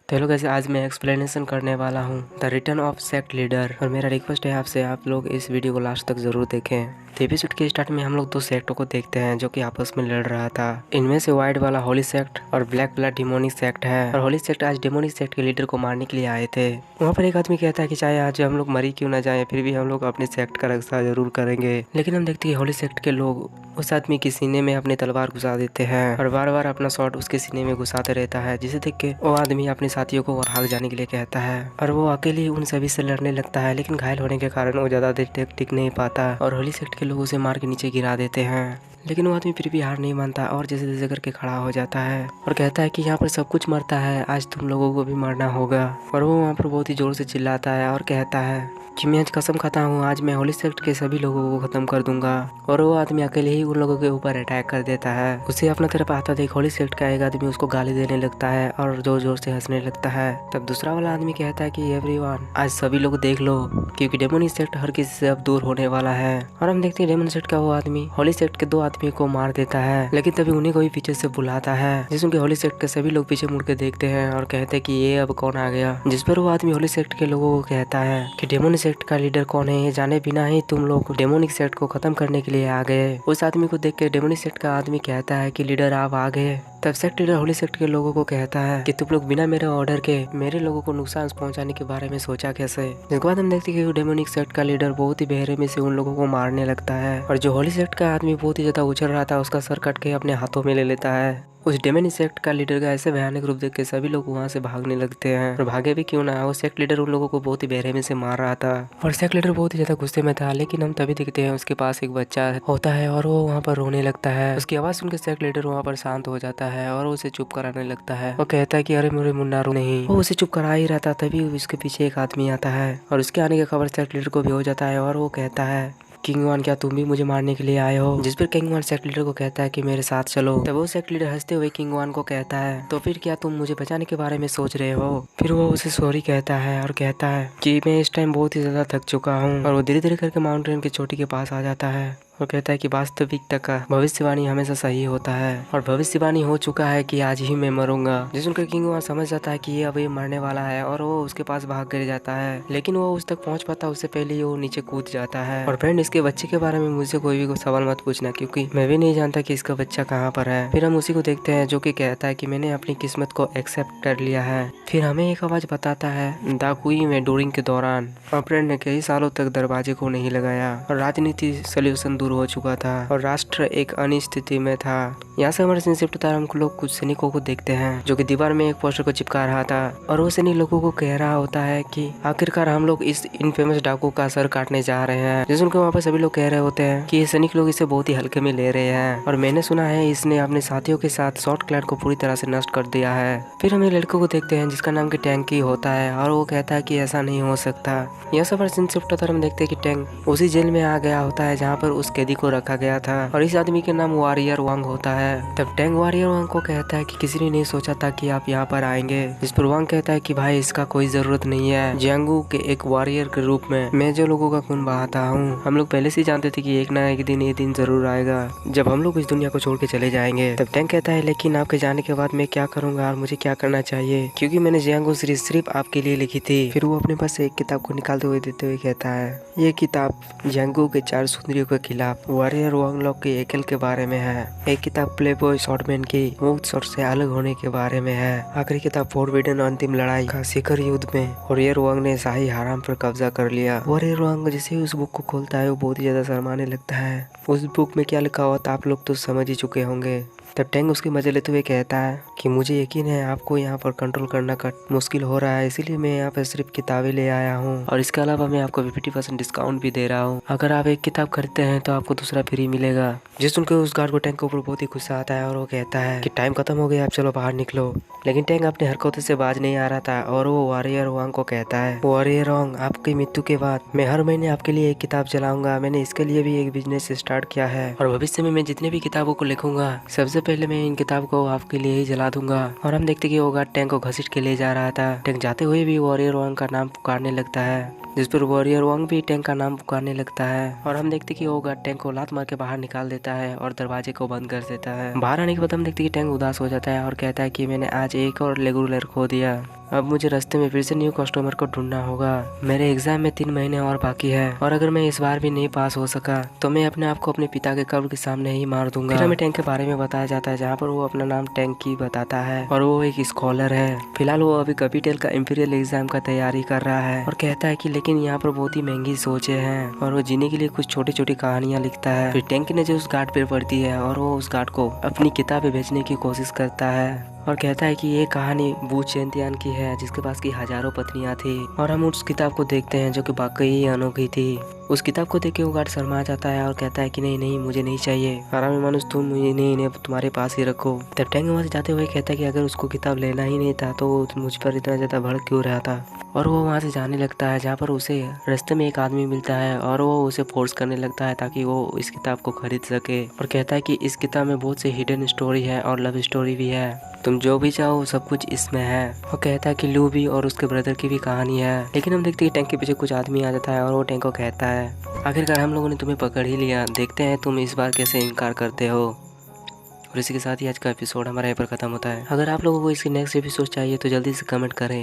तो हेलो कैसे, आज मैं एक्सप्लेनेशन करने वाला हूँ the return of sect leader. और मेरा रिक्वेस्ट है आपसे, आप लोग इस वीडियो को लास्ट तक जरूर देखें। तो एपिसोड के स्टार्ट में हम लोग दो सेक्टों को देखते हैं जो कि आपस में लड़ रहा था। इनमें से व्हाइट वाला होली सेक्ट और ब्लैक वाला डिमोनिक सेक्ट है। और होली सेक्ट आज डिमोनिक सेक्ट के लीडर को मारने के लिए आए थे। वहाँ पर एक आदमी कहता है कि चाहे आज हम लोग मरी क्यों ना जाए, फिर भी हम लोग अपने सेक्ट का रक्षा जरूर करेंगे। लेकिन हम देखते हैं होली सेक्ट के लोग उस आदमी के सीने में अपनी तलवार घुसा देते हैं और बार बार अपना शॉट उसके सीने में घुसाते रहता है, जिसे देख के वो आदमी अपने साथियों को भाग जाने के लिए कहता है और वो अकेले ही उन सभी से लड़ने लगता है। लेकिन घायल होने के कारण वो ज्यादा देर तक टिक नहीं पाता और होली सेक्ट के लोग उसे मार के नीचे गिरा देते हैं। लेकिन वो आदमी फिर भी हार नहीं मानता और जैसे तैसे करके खड़ा हो जाता है और कहता है कि यहाँ पर सब कुछ मरता है, आज तुम लोगों को भी मरना होगा। और वो वहाँ पर बहुत ही जोर से चिल्लाता है और कहता है कि मैं आज कसम खाता हूँ, आज मैं होली सेक्ट के सभी लोगों को खत्म कर दूंगा। और वो आदमी अकेले ही उन लोगों के ऊपर अटैक कर देता है। उसे अपना तरफ आता देख होली सेक्ट का एक आदमी उसको गाली देने लगता है और जोर जोर से हंसने लगता है। तब दूसरा वाला आदमी कहता है कि एवरीवन, आज सभी लोग देख लो, क्योंकि डेमोनिक सेक्ट हर किसी से अब दूर होने वाला है। और हम देखते हैं डेमोनिक सेक्ट का वो आदमी होली सेक्ट के दो आदमी को मार देता है। लेकिन तभी उन्हें कोई पीछे से बुलाता है, जिसमें कि होली सेक्ट के सभी लोग पीछे मुड़ के देखते हैं और कहते हैं कि ये अब कौन आ गया। जिस पर वो आदमी होली सेक्ट के लोगों को कहता है कि डेमोनिक सेक्ट का लीडर कौन है, ये जाने बिना ही तुम लोग डेमोनिक सेक्ट को खत्म करने के लिए आ गए। उस आदमी को देख के डेमोनिक सेक्ट का आदमी कहता है कि लीडर आप आ गए। तब सेक्ट लीडर होली सेक्ट के लोगों को कहता है कि तुम लोग बिना मेरे ऑर्डर के मेरे लोगों को नुकसान पहुंचाने के बारे में सोचा कैसे। जिसके बाद हम देखते हैं कि डेमोनिक सेक्ट का लीडर बहुत ही बेरहमी से उन लोगों को मारने लगता है और जो होली सेक्ट का आदमी बहुत ही ज्यादा उछल रहा था उसका सर कट के अपने हाथों में ले लेता है। उस डेमोनिक सेक्ट का लीडर का ऐसे भयानक रूप देख के सभी लोग वहाँ से भागने लगते हैं और भागे भी क्यों ना, वो सेक्ट लीडर उन लोगों को बहुत ही बेरहमी से मार रहा था और सेक्ट लीडर बहुत ही ज्यादा गुस्से में था। लेकिन हम तभी देखते हैं उसके पास एक बच्चा होता है और वो वहाँ पर रोने लगता है। उसकी आवाज सुनकर सेक्ट लीडर वहाँ पर शांत हो जाता है और उसे चुप कराने लगता है। वो कहता है कि अरे मेरे मुन्ना रो नहीं। वो उसे चुप करा ही रहता, तभी उसके पीछे एक आदमी आता है और उसके आने की खबर सेक्ट लीडर को भी हो जाता है और वो कहता है किंग वन, क्या तुम भी मुझे मारने के लिए आए हो। जिस पर किंग वन सेक्ट लीडर को कहता है कि मेरे साथ चलो। तब वो सेक्ट लीडर हंसते हुए किंग वन को कहता है तो फिर क्या तुम मुझे बचाने के बारे में सोच रहे हो। फिर वो उसे सॉरी कहता है और कहता है कि मैं इस टाइम बहुत ही ज्यादा थक चुका हूँ। और वो धीरे धीरे करके माउंटेन की चोटी के पास आ जाता है और कहता है कि वास्तविकता का भविष्यवाणी हमेशा सही होता है और भविष्यवाणी हो चुका है कि आज ही मैं मरूंगा। जिस सुनकर किंग वन समझ जाता है कि ये अभी मरने वाला है और वो उसके पास भाग कर जाता है। लेकिन वो उस तक पहुंच पाता उससे पहले ही वो नीचे कूद जाता है। और फ्रेंड, इसके बच्चे के बारे में मुझसे कोई भी सवाल मत पूछना, क्योंकि मैं भी नहीं जानता कि इसका बच्चा कहाँ पर है। फिर हम उसी को देखते हैं जो कि कहता है कि मैंने अपनी किस्मत को एक्सेप्ट कर लिया है। फिर हमें एक आवाज बताता है दाकुई में डोरिंग के दौरान फ्रेंड ने कई सालों तक दरवाजे को नहीं लगाया और राजनीति सोल्यूशन दूर हो चुका था और राष्ट्र एक अनिश्चिति में था। यहाँ से हमारे शिफ्ट होता है, हम लोग कुछ सैनिकों को देखते हैं जो कि दीवार में एक पोस्टर को चिपका रहा था और वो सैनिक लोगों को कह रहा होता है कि आखिरकार हम लोग इस इनफेमस डाकू का सर काटने जा रहे हैं। जिस उनके वहाँ पर सभी लोग कह रहे होते हैं कि ये सैनिक लोग इसे बहुत ही हल्के में ले रहे हैं और मैंने सुना है इसने अपने साथियों के साथ शॉर्ट क्लैड को पूरी तरह से नष्ट कर दिया है। फिर हम एक लड़के को देखते हैं जिसका नाम की टैंकी होता है और वो कहता है कि ऐसा नहीं हो सकता। यह सब शिफ्ट होता है, हम देखते हैं कि टैंक उसी जेल में आ गया होता है जहाँ पर उस कैदी को रखा गया था और इस आदमी के नाम वॉरियर वांग होता है। तब टैंक वॉरियर वांग को कहता है कि किसी ने नहीं सोचा था कि आप यहाँ पर आएंगे। जिस पर वांग कहता है कि भाई इसका कोई जरूरत नहीं है, जियांगू के एक वॉरियर के रूप में मैं जो लोगों का खून बहाता हूँ, हम लोग पहले से जानते थे कि एक ना एक दिन ये दिन जरूर आएगा जब हम लोग इस दुनिया को छोड़ के चले जाएंगे। तब टैंक कहता है लेकिन आपके जाने के बाद मैं क्या करूंगा और मुझे क्या करना चाहिए, क्योंकि मैंने जियांगू सीरीज सिर्फ आपके लिए लिखी थी। फिर वो अपने पास एक किताब को निकालते हुए देते हुए कहता है ये किताब जियांगू के 4 सुंदरियों के खिलाफ वॉरियर वांगलॉक के एकल के बारे में है। एक किताब प्लेबॉय शॉर्टमैन की मुक्त शॉट से अलग होने के बारे में है। आखिरी किताब फॉरबिडन अंतिम लड़ाई का शिखर युद्ध में वॉरियर वांग ने शाही हराम पर कब्जा कर लिया। वॉरियर वांग जैसे ही उस बुक को खोलता है वो बहुत ही ज्यादा शर्माने लगता है। उस बुक में क्या लिखा हुआ था आप लोग तो समझ ही चुके होंगे। तब टैंक उसकी मजे लेते हुए कहता है कि मुझे यकीन है आपको यहाँ पर कंट्रोल करना मुश्किल हो रहा है, इसीलिए मैं यहाँ पर सिर्फ किताबें ले आया हूँ और इसके अलावा मैं आपको 50% डिस्काउंट भी दे रहा हूँ। अगर आप एक किताब खरीदते हैं तो आपको दूसरा फ्री मिलेगा। जिस सुनकर उस गार्ड को टैंक के ऊपर बहुत ही गुस्सा आता है और वो कहता है कि टाइम खत्म हो गया, आप चलो बाहर निकलो। लेकिन टैंक अपने हरकतों से बाज नहीं आ रहा था और वो वॉरियर वांग को कहता है वॉरियर वांग, आपकी मृत्यु के बाद मैं हर महीने आपके लिए एक किताब चलाऊंगा। मैंने इसके लिए भी एक बिजनेस स्टार्ट किया है और भविष्य में मैं जितने भी किताबों को लिखूंगा सबसे पहले मैं इन किताब को आपके लिए ही जला दूंगा। और हम देखते कि वो गार्ड टैंक को घसीट के ले जा रहा था। टैंक जाते हुए भी वॉरियर वांग का नाम पुकारने लगता है, जिस पर वॉरियर वांग भी टैंक का नाम पुकारने लगता है। और हम देखते कि वो गार्ड टैंक को लात मार के बाहर निकाल देता है और दरवाजे को बंद कर देता है। बाहर आने के बाद हम देखते कि टैंक उदास हो जाता है और कहता है कि मैंने आज एक और रेगुलर खो दिया। अब मुझे रास्ते में फिर से न्यू कस्टमर को ढूंढना होगा। मेरे एग्जाम में 3 महीने और बाकी है और अगर मैं इस बार भी नहीं पास हो सका तो मैं अपने आप को अपने पिता के कब्र के सामने ही मार दूंगा। फिर हमें टैंक के बारे में बताया जाता है जहाँ पर वो अपना नाम टैंकी बताता है और वो एक स्कॉलर है। फिलहाल वो अभी कैपिटल का इंपीरियल एग्जाम का तैयारी कर रहा है और कहता है कि लेकिन यहाँ पर बहुत ही महंगी सोचें हैं और वो जीने के लिए कुछ छोटी छोटी कहानियाँ लिखता है। फिर टैंकी ने जो उस गार्ड पे पढ़ती है और वो उस गार्ड को अपनी किताबें बेचने की कोशिश करता है और कहता है कि ये कहानी बू चेंतियान की है जिसके पास की हजारों पत्नियां थी। और हम उस किताब को देखते हैं जो कि वाकई अनोखी थी। उस किताब को देख के वो गार्ड शर्मा जाता है और कहता है कि नहीं नहीं मुझे नहीं चाहिए, हरामी मनुष्य तुम मुझे नहीं इन्हें तुम्हारे पास ही रखो। तब टैंक वहाँ से जाते हुए कहता है कि अगर उसको किताब लेना ही नहीं था तो वो मुझ पर इतना ज्यादा भड़क क्यों रहा था। और वो वहाँ से जाने लगता है जहाँ पर उसे रास्ते में एक आदमी मिलता है और वो उसे फोर्स करने लगता है ताकि वो इस किताब को खरीद सके और कहता है कि इस किताब में बहुत सी हिडन स्टोरी है और लव स्टोरी भी है, तुम जो भी चाहो सब कुछ इसमें है। वो कहता है कि लूबी और उसके ब्रदर की भी कहानी है। लेकिन हम देखते हैं टैंक के पीछे कुछ आदमी आ जाता है और वो टैंक को कहता है आखिरकार हम लोगों ने तुम्हें पकड़ ही लिया, देखते हैं तुम इस बार कैसे इनकार करते हो। और इसी के साथ ही आज का एपिसोड हमारा यहाँ पर खत्म होता है। अगर आप लोगों को इसकी नेक्स्ट एपिसोड चाहिए तो जल्दी से कमेंट करें।